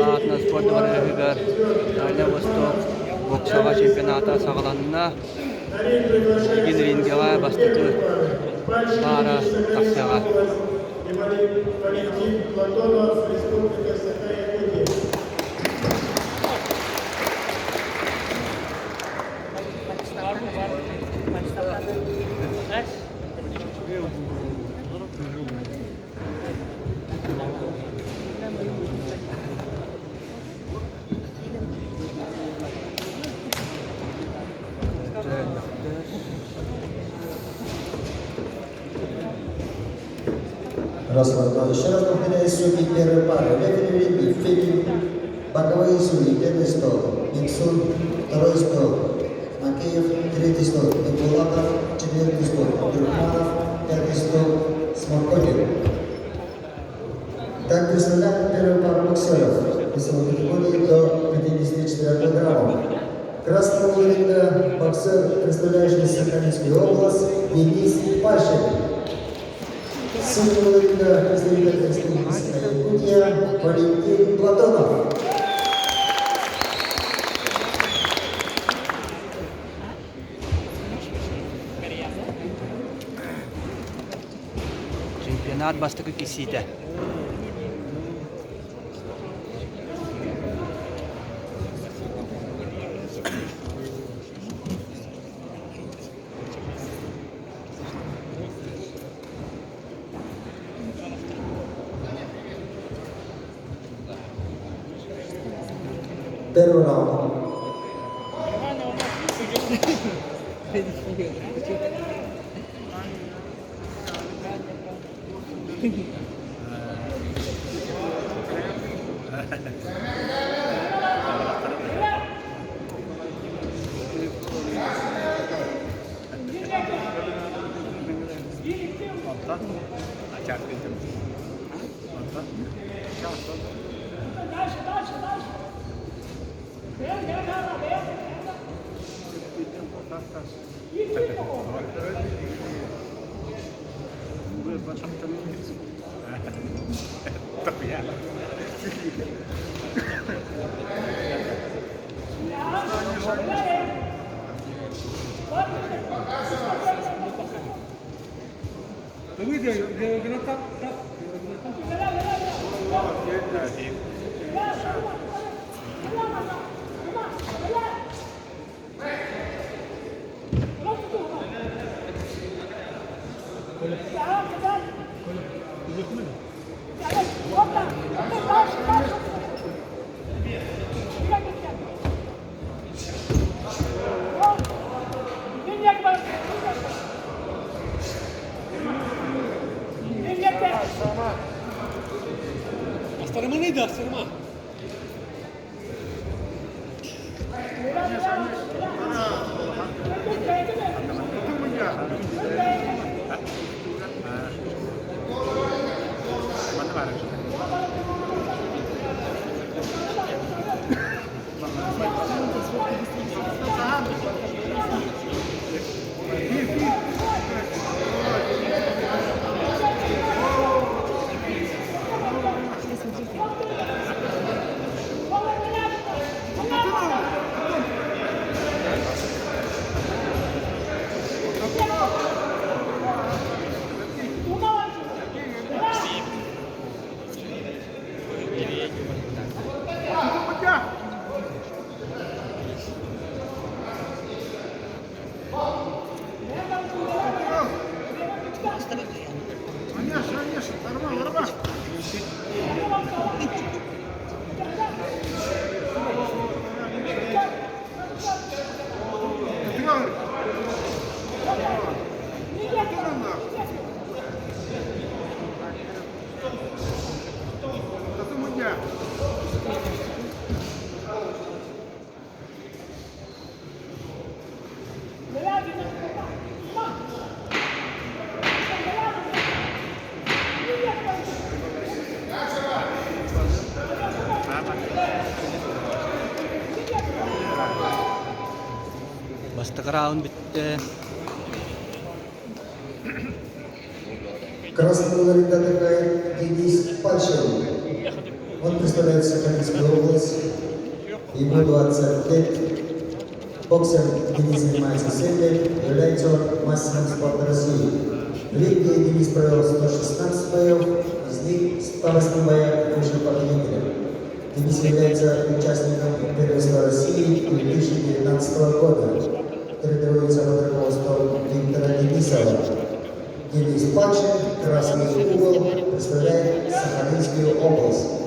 Latna sport barıgar. Dayna Vostok boksaga çempionata sağlanına Ligin ringega bastıkı para taksyaga. Рассмотрим. Еще раз повторяю судьи первой пары. Рефери Филипп, боковые судьи, первый стол. Миксун, второй стол. Макеев, третий стол. Никулаков, четвертый стол. Туркманов, пятый стол. Сморкотин. Так представляем первую пару боксеров. Весовой категории до 54 килограммов. Красного ринга боксер, представляющий Сахалинскую область, Денис Пашин. Синего ринга представитель Республики Якутия Валентин Платонов. Чемпионат bastıkı kiside. Первый раунд. Astarıma neydi astarıma? Bastık round bitti. Красного ринга атакует Денис Пальшин. Он представляет Сахалинскую ему 20 лет. Боксер, Денис занимается 7 лет, является он мастером спорта России. В ринге Денис провел 116 боев, из них 108 боев вышел победителем. Денис является участником первенства России 2019 года. Тренируется под руководством Виктора Денисова. Денис Пачин, красный угол, представляет Сахалинскую область.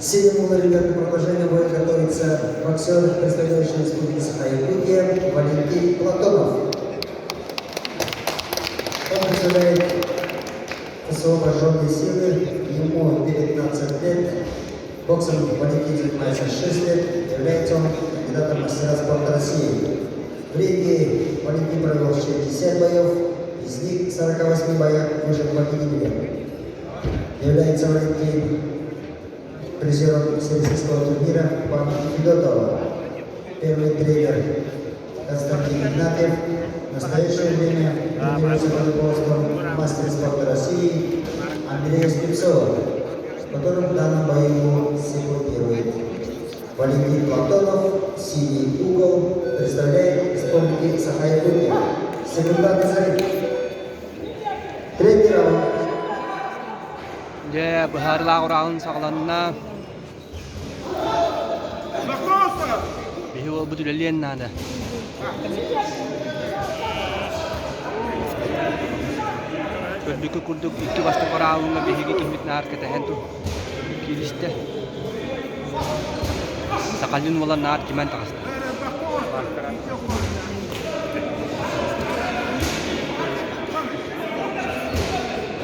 Синему на ребятном продолжении будет готовиться боксер, представляющий республику Саха-Якутия, Валентин Платонов. Он представляет ФСО «Вооруженные силы», ему 19 лет, боксом Валентин занимается 6 лет, является он кандидатом мастера спорта России. В ринге Валентин провел 60 боев, из них 48 боях вышел победителем. Является Валентин призером всероссийского турнира памяти Федотова. Первый тренер Константин Игнатьев. В настоящее время тренируется под руководством мастера спорта России Андрея Скипцова, который в данном бою секундирует. Валентин Платонов, синий угол, представляет республики Саха-Якутия. Секундантный залив. Третий раунд. 이제 하르라고 라운 사갈란나 비호 부들 엘리엔나네 Pölbükü kurduk 2 bastı koraağınla behigi kihmit nar ketehentu. Kiliste. Sakalın olan nar kimen takastı.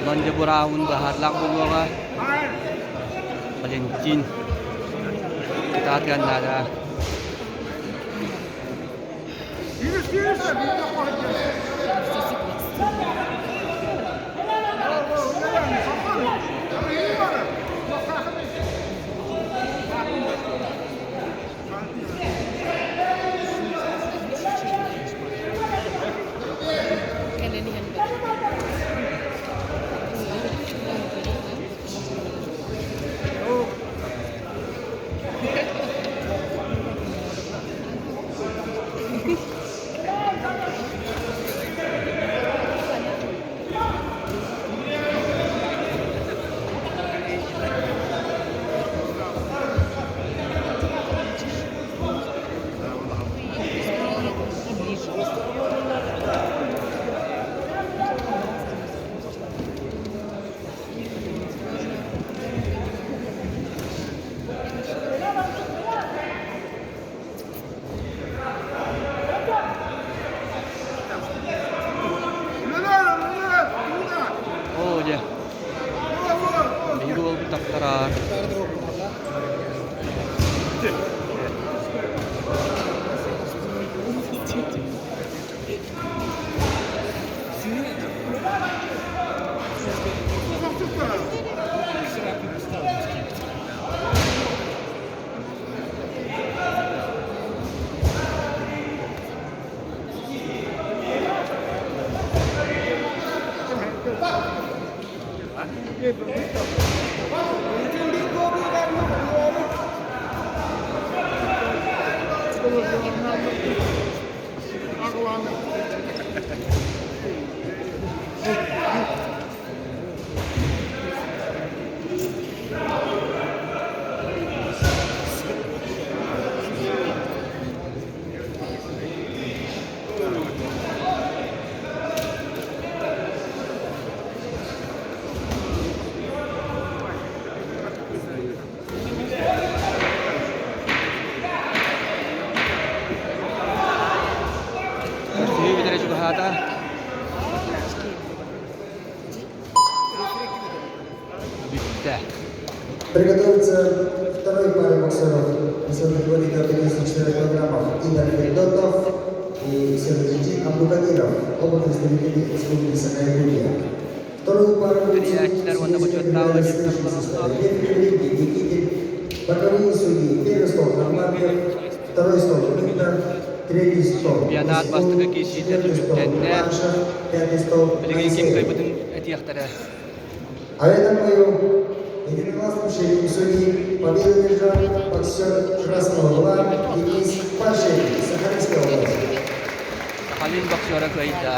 Ulanca bu raun baharlak buluğa. Valentin. Kita hatian nada. Oh ya. Minggu taktaran. Videre juga ada. Битта. Приготовится второй пары боксеров весовой категории до 54 килограммов. Игорь Федотов и Сергей Абдукадиров. Оба представители республики Саха-Якутия. Вторую пару боковые судьи. Первый стол Нормандер, второй стол Виктор, третий стол. Пианат бастыгы кишидер жүктенне. Пятый стол. Билigi kim кайбытын этияхтары. А в этом бою единогласным решением судьи победу держал боксер Красного Угла Денис Пашин, Сахалинская область. Сахалин боксера кайда.